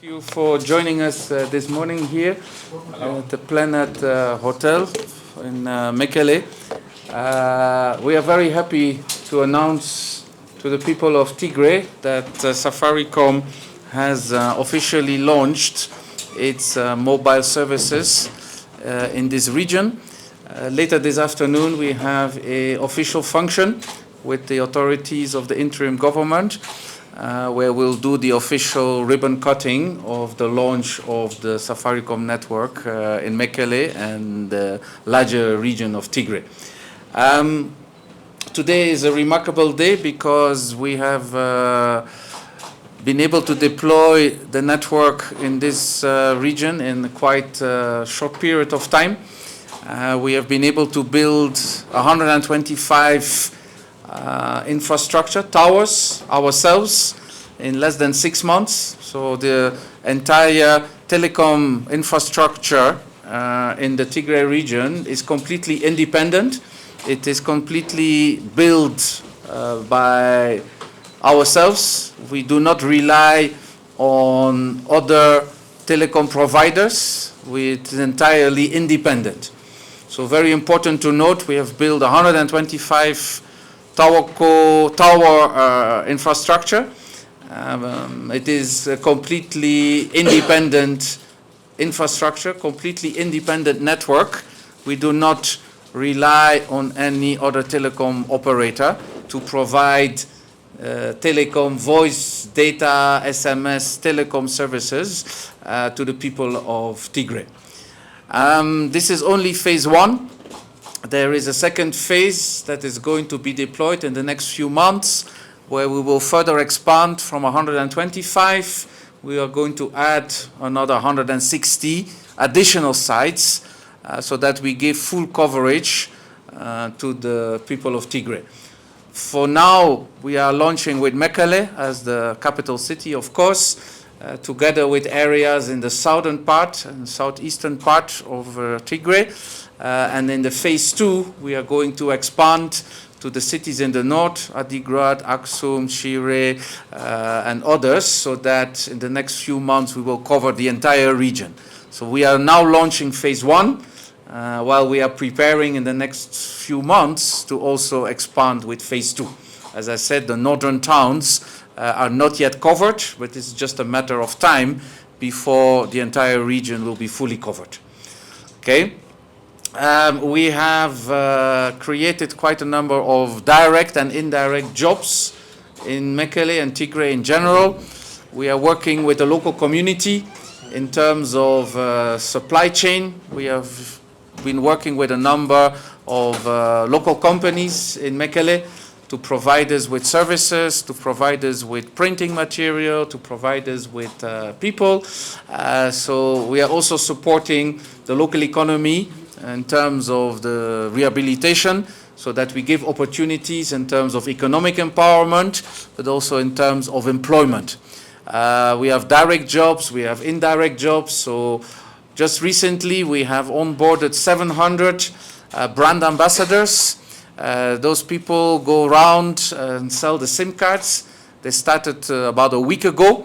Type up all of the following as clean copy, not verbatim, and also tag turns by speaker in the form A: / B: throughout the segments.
A: Thank you for joining us this morning here at the Planet Hotel in Mekelle. We are very happy to announce to the people of Tigray that Safaricom has officially launched its mobile services in this region. Later this afternoon we have an official function with the authorities of the interim government where we'll do the official ribbon cutting of the launch of the Safaricom network in Mekelle and the larger region of Tigray. Today is a remarkable day because we have been able to deploy the network in this region in quite a short period of time. We have been able to build 125 infrastructure towers ourselves in less than 6 months. So the entire telecom infrastructure in the Tigray region is completely independent. It is completely built by ourselves. We do not rely on other telecom providers. It is entirely independent. So very important to note, we have built 125 tower infrastructure. It is a completely independent infrastructure, completely independent network. We do not rely on any other telecom operator to provide telecom voice, data, SMS, telecom services to the people of Tigray. This is only phase one. There is a second phase that is going to be deployed in the next few months, where we will further expand from 125. We are going to add another 160 additional sites so that we give full coverage to the people of Tigray. For now, we are launching with Mekelle as the capital city, of course, together with areas in the southern part and southeastern part of Tigray. And in the phase two, we are going to expand to the cities in the north, Adigrat, Aksum, Shire, and others, so that in the next few months we will cover the entire region. So we are now launching phase one, while we are preparing in the next few months to also expand with phase two. As I said, the northern towns are not yet covered, but it's just a matter of time before the entire region will be fully covered. Okay? We have created quite a number of direct and indirect jobs in Mekelle and Tigray in general. We are working with the local community in terms of supply chain. We have been working with a number of local companies in Mekelle to provide us with services, to provide us with printing material, to provide us with people. So we are also supporting the local economy in terms of the rehabilitation, so that we give opportunities in terms of economic empowerment, but also in terms of employment. We have direct jobs, we have indirect jobs. So just recently we have onboarded 700 brand ambassadors. Those people go around and sell the SIM cards. They started about a week ago.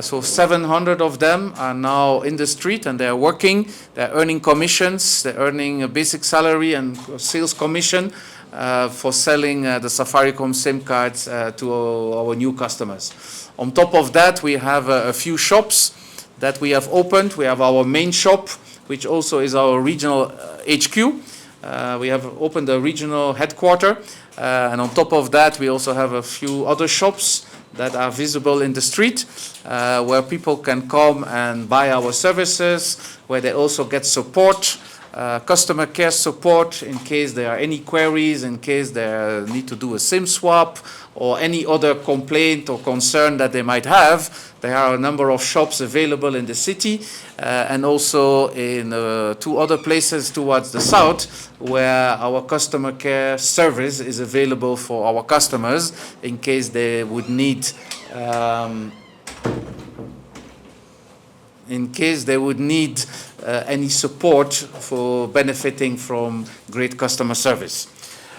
A: So 700 of them are now in the street and they are working. They're earning commissions. They're earning a basic salary and sales commission for selling the Safaricom SIM cards to our new customers. On top of that, we have a few shops that we have opened. We have our main shop, which also is our regional HQ. We have opened a regional headquarter. And on top of that, we also have a few other shops that are visible in the street, where people can come and buy our services, where they also get support, customer care support in case there are any queries, in case they need to do a SIM swap, or any other complaint or concern that they might have. There are a number of shops available in the city and also in 2 other places towards the south, where our customer care service is available for our customers in case they would need any support for benefiting from great customer service.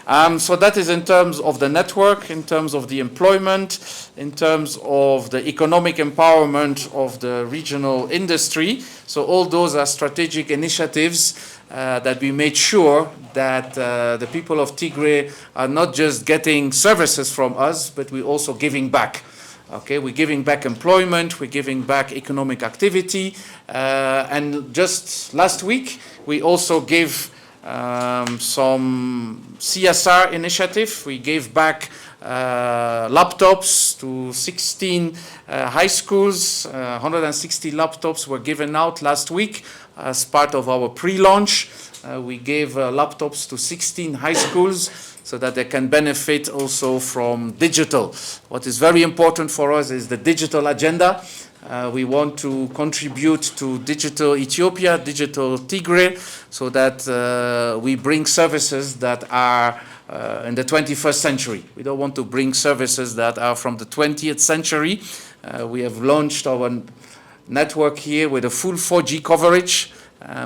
A: So that is in terms of the network, in terms of the employment, in terms of the economic empowerment of the regional industry. So all those are strategic initiatives that we made sure that the people of Tigray are not just getting services from us, but we're also giving back. Okay, we're giving back employment, we're giving back economic activity, and just last week we also gave some CSR initiative. We gave back laptops to 16 high schools. 160 laptops were given out last week as part of our pre-launch. We gave laptops to 16 high schools so that they can benefit also from digital. What is very important for us is the digital agenda. We want to contribute to digital Ethiopia, digital Tigray, so that we bring services that are in the 21st century. We don't want to bring services that are from the 20th century. We have launched our network here with a full 4G coverage.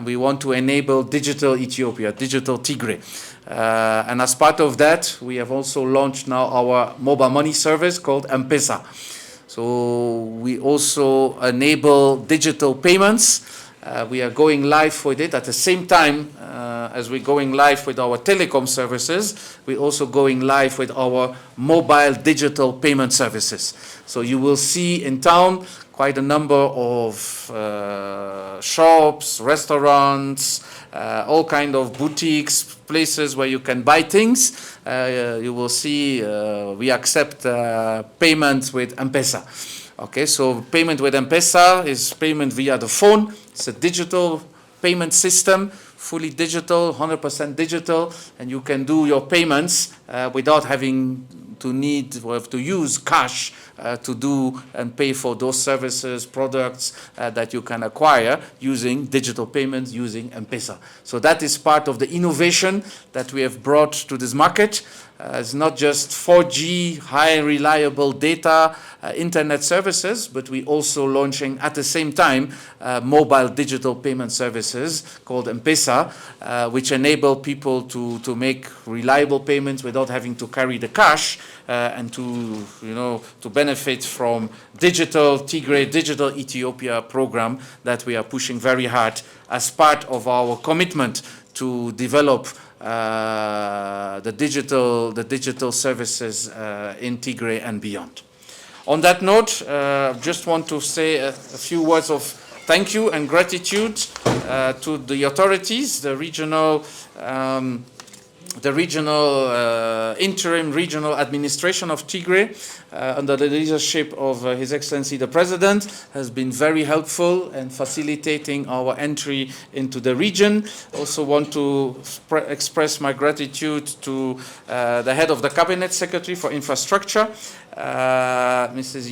A: We want to enable digital Ethiopia, digital Tigray. And as part of that, we have also launched now our mobile money service called M-Pesa. So we also enable digital payments. We are going live with it at the same time as we're going live with our telecom services. We're also going live with our mobile digital payment services. So you will see in town quite a number of shops, restaurants, all kind of boutiques, places where you can buy things. You will see we accept payments with M-Pesa. Okay, so payment with M-Pesa is payment via the phone. It's a digital payment system, fully digital, 100% digital, and you can do your payments without having to need or have to use cash to do and pay for those services, products that you can acquire using digital payments, using M-Pesa. So that is part of the innovation that we have brought to this market. It's not just 4G, high reliable data, internet services, but we also launching at the same time mobile digital payment services called M-Pesa, which enable people to make reliable payments without having to carry the cash and to benefit from digital Tigray, digital Ethiopia program that we are pushing very hard as part of our commitment to develop the digital services in Tigray and beyond. On that note, just want to say a few words of thank you and gratitude to the authorities, the regional interim regional administration of Tigray, under the leadership of His Excellency the President, has been very helpful in facilitating our entry into the region. Also want to express my gratitude to the head of the Cabinet Secretary for Infrastructure, Mrs.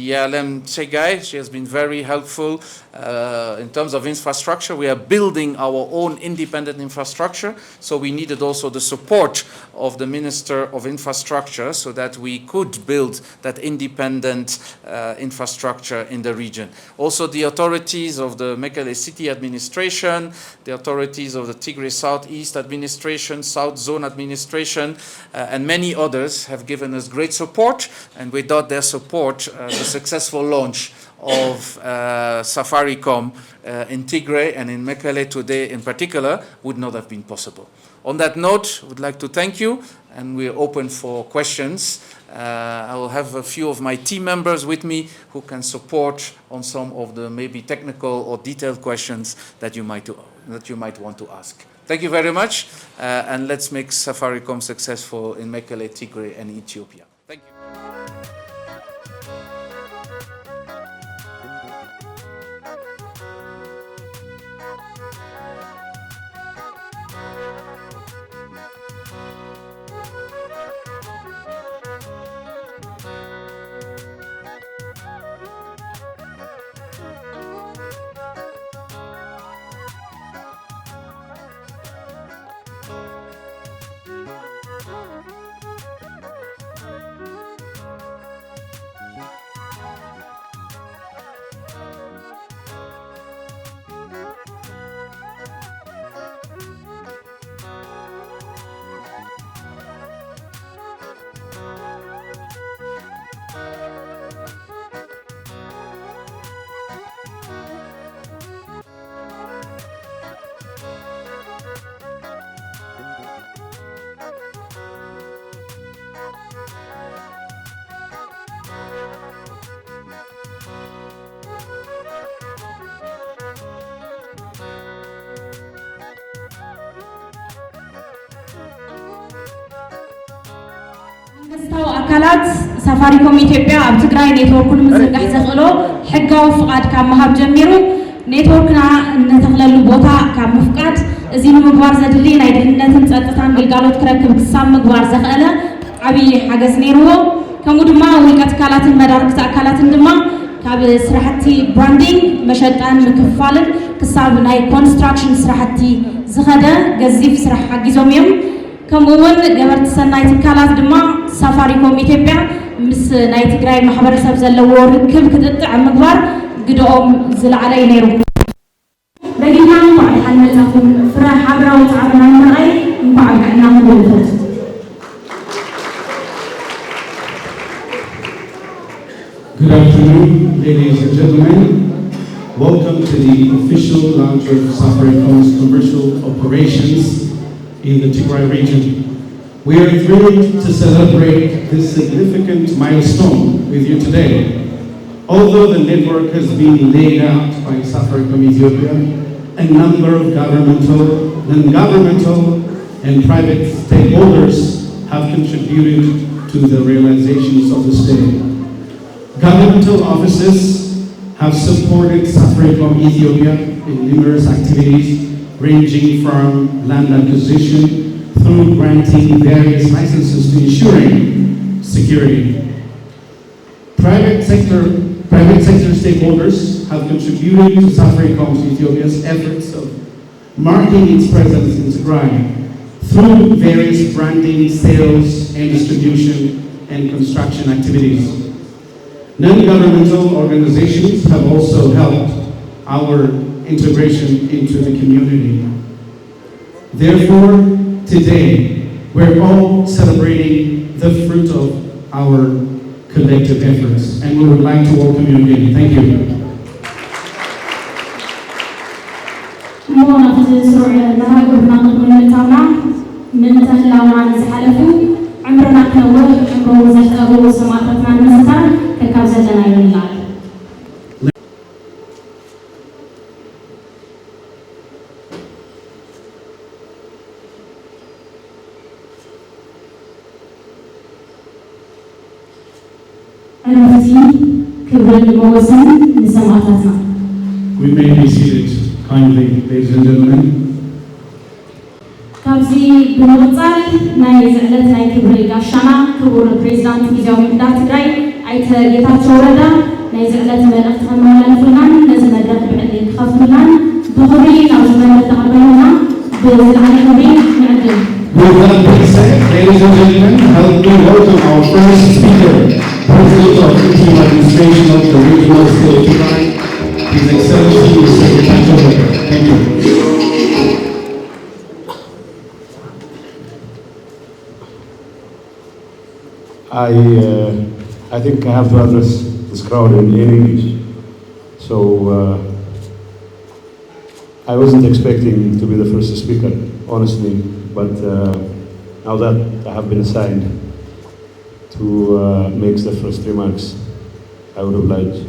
A: Tigrai. She has been very helpful in terms of infrastructure. We are building our own independent infrastructure, so we needed also the support of the Minister of Infrastructure so that we could build that independent infrastructure in the region. Also the authorities of the Mekelle City Administration, the authorities of the Tigray Southeast Administration, South Zone Administration, and many others have given us great support, and without their support, the successful launch of Safaricom in Tigray and in Mekelle today in particular would not have been possible. On that note, I would like to thank you, and we're open for questions. I will have a few of my team members with me who can support on some of the maybe technical or detailed questions that you might want to ask. Thank you very much, and let's make Safaricom successful in Mekelle, Tigray, and Ethiopia. Thank you.
B: أكلات سفاريكوم إثيوبيا أب تجراي نيتورك مزرقة حزقلو حقه وفقاد كمهاب جميرو نيتوركنا نتغلل بوتا كمفقاد زين مقبار زدلي نايدلنا تنسأتتان بالقالوت كركب كسام مقبار زغالة عبي حاجز نيرو كمودما ولقات كالات المدارك تأكلات اندما كاب سرحتي براندينج مشتان مكفالن كساب ناي كونستراكشن سرحتي زغدا جزيف سرح حقيزوميم كمون جبرت سنايت كالات دما سفاريكوم إثيوبيا مس نايت تجراي محبرسب زلوا ركب كتطع مقبار قدوم زل علي نيرو بقينا نوع حنا تاخذ فرح عبره وتعبنا معي نبعد عنا نقول
C: Good afternoon, ladies and gentlemen. Welcome to the official launch of Safaricom's commercial operations in the Tigray region. We are thrilled to celebrate this significant milestone with you today. Although the network has been laid out by Safaricom Ethiopia, a number of governmental, non-governmental, and private stakeholders have contributed to the realizations of the state. Governmental offices have supported Safaricom Ethiopia in numerous activities ranging from land acquisition through granting various licenses to ensuring security. Private sector stakeholders have contributed to Safaricom Ethiopia's efforts of marking its presence in Tigray through various branding, sales, and distribution and construction activities. Non-governmental organizations have also helped our integration into the community. Therefore, today, we're all celebrating the fruit of our collective efforts, and we would like to welcome you again. Thank you.
B: عمرنا كنور عمره زهقه وسمعتنا نسخر ككابزلنا يلا
C: We may be seated kindly, ladies and gentlemen.
B: كابزي بمغطال ناي زعلت ناي كبري قاشانا كبور البريزدانت ميزاوي مدار تجراي عيت يتات شوردا ناي زعلت ملأخت خمالا نفلان لازم ندرك بعدين خاف ملان بخبري نعجبنا لتعبينا بزعلي كبري نعدل.
C: With that being said, ladies and gentlemen, help me welcome our first speaker, President of the Team Administration of the Regional State of Tigray, His Excellency Mr. Berakhe. Thank you.
D: I think I have to address this crowd in English. So I wasn't expecting to be the first speaker, honestly, but now that I have been assigned to make the first remarks, I would oblige.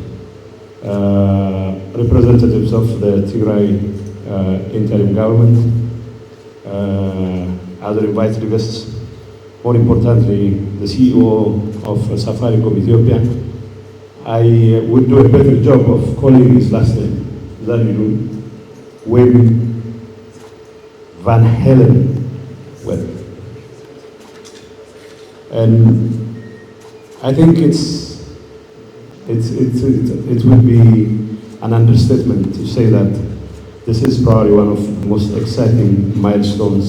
D: Representatives of the Tigray interim government, other invited guests, more importantly, the CEO of Safaricom Ethiopia. I would do a better job of calling his last name than you do. Wim Van Helen. Well, and I think it would be an understatement to say that this is probably one of the most exciting milestones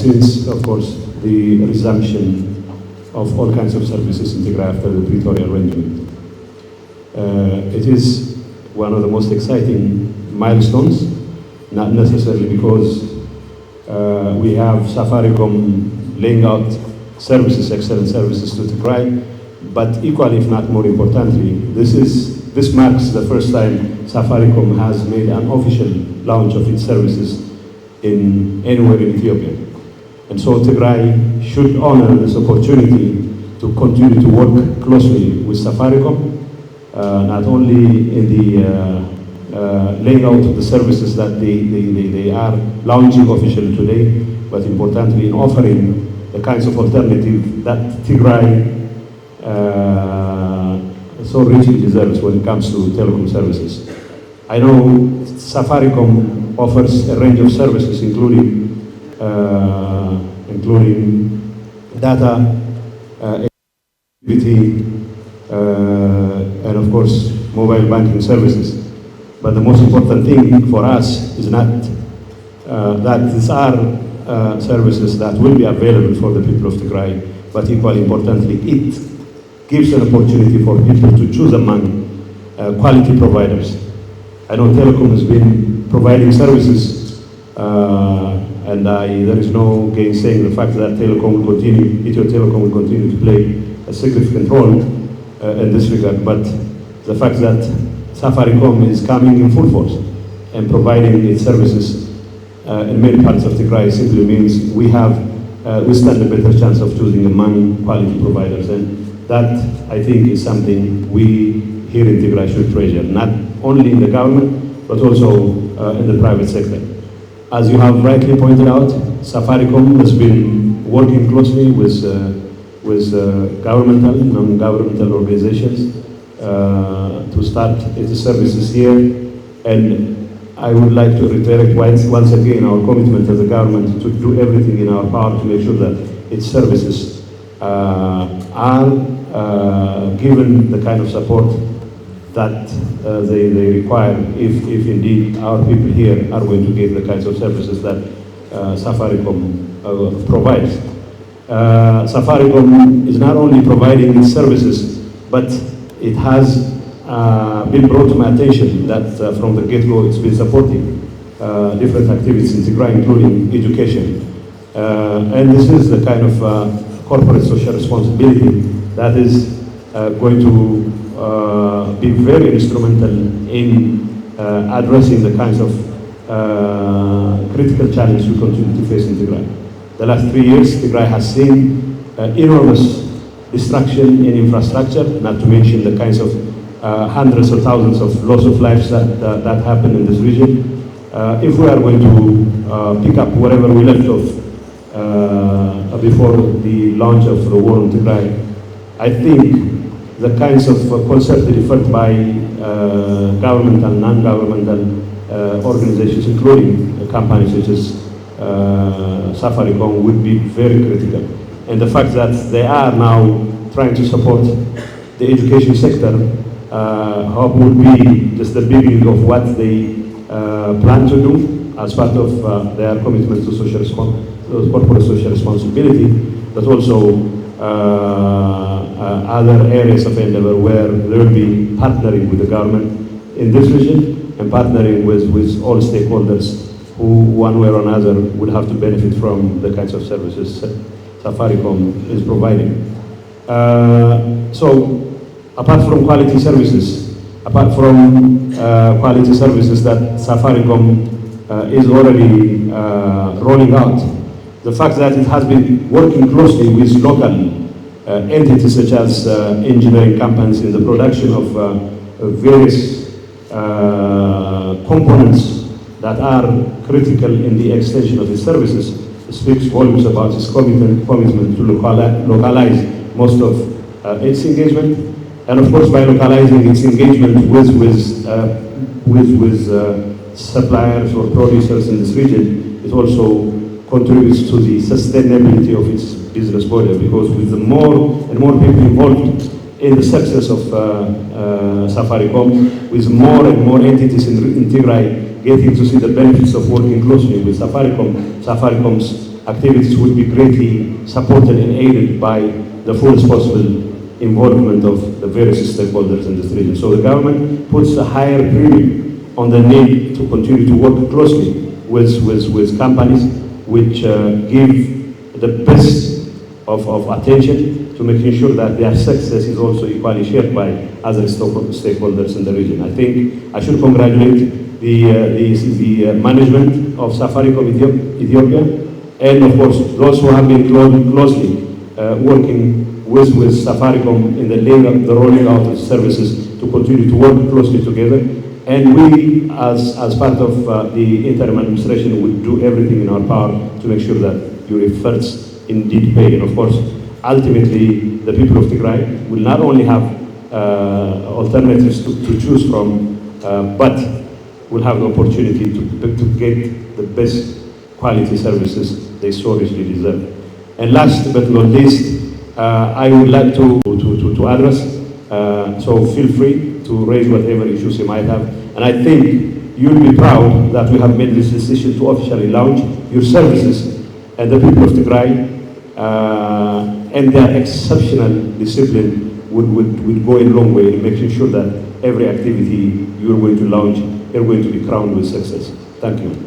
D: since, of course, the resumption of all kinds of services in Tigray after the Pretoria arrangement. It is one of the most exciting milestones, not necessarily because we have Safaricom laying out services, excellent services to Tigray, but equally, if not more importantly, this marks the first time Safaricom has made an official launch of its services in anywhere in Ethiopia. And so Tigray should honor this opportunity to continue to work closely with Safaricom, not only in the laying out of the services that they are launching officially today, but importantly in offering the kinds of alternative that Tigray so richly deserves when it comes to telecom services. I know Safaricom offers a range of services, including data, activity, and of course mobile banking services. But the most important thing for us is not that these are services that will be available for the people of Tigray, but equally importantly, it gives an opportunity for people to choose among quality providers. I know Telecom has been providing services, and there is no gainsaying the fact that Telecom will continue, Ethio Telecom will continue to play a significant role in this regard. But the fact that Safaricom is coming in full force and providing its services in many parts of Tigray simply means we stand a better chance of choosing among quality providers. And that, I think, is something we here in Tigray should treasure, not only in the government, but also in the private sector. As you have rightly pointed out, Safaricom has been working closely with governmental and non-governmental organizations to start its services here. And I would like to reiterate once again our commitment as a government to do everything in our power to make sure that its services are given the kind of support that they require if indeed our people here are going to get the kinds of services that Safaricom provides. Safaricom is not only providing its services, but it has been brought to my attention that from the get-go it's been supporting different activities in Tigray, including education. And this is the kind of corporate social responsibility that is going to be very instrumental in addressing the kinds of critical challenges we continue to face in Tigray. The last 3 years, Tigray has seen enormous destruction in infrastructure, not to mention the kinds of hundreds of thousands of loss of lives that happen in this region. If we are going to pick up whatever we left off before the launch of the war on Tigray, I think the kinds of concerted effort by governmental and non-governmental organizations, including companies such as Safaricom, would be very critical. And the fact that they are now trying to support the education sector hope would be just the beginning of what they plan to do as part of their commitment to corporate social responsibility, but also other areas of endeavor where they will be partnering with the government in this region and partnering with all stakeholders who, one way or another, would have to benefit from the kinds of services Safaricom is providing. So, apart from quality services that Safaricom is already rolling out, the fact that it has been working closely with local entities such as engineering companies in the production of various components that are critical in the extension of its services speaks volumes about its commitment to localize most of its engagement, and of course by localizing its engagement with suppliers or producers in this region, it also contributes to the sustainability of its business model, because with the more and more people involved in the success of Safaricom, with more and more entities in Tigray getting to see the benefits of working closely with Safaricom, Safaricom's activities will be greatly supported and aided by the fullest possible involvement of the various stakeholders in this region. So the government puts a higher premium on the need to continue to work closely with companies which give the best of attention to making sure that their success is also equally shared by other stakeholders in the region. I think I should congratulate the management of Safaricom Ethiopia, and of course those who have been closely working with Safaricom in the rolling out of services to continue to work closely together. And we, as part of the interim administration, will do everything in our power to make sure that your efforts indeed pay. And of course, ultimately, the people of Tigray will not only have alternatives to choose from, but will have the opportunity to get the best quality services they so richly deserve. And last but not least, I would like to address, so feel free to raise whatever issues you might have. And I think you'll be proud that we have made this decision to officially launch your services, and the people of Tigray and their exceptional discipline would go a long way in making sure that every activity you're going to launch, you're going to be crowned with success. Thank you.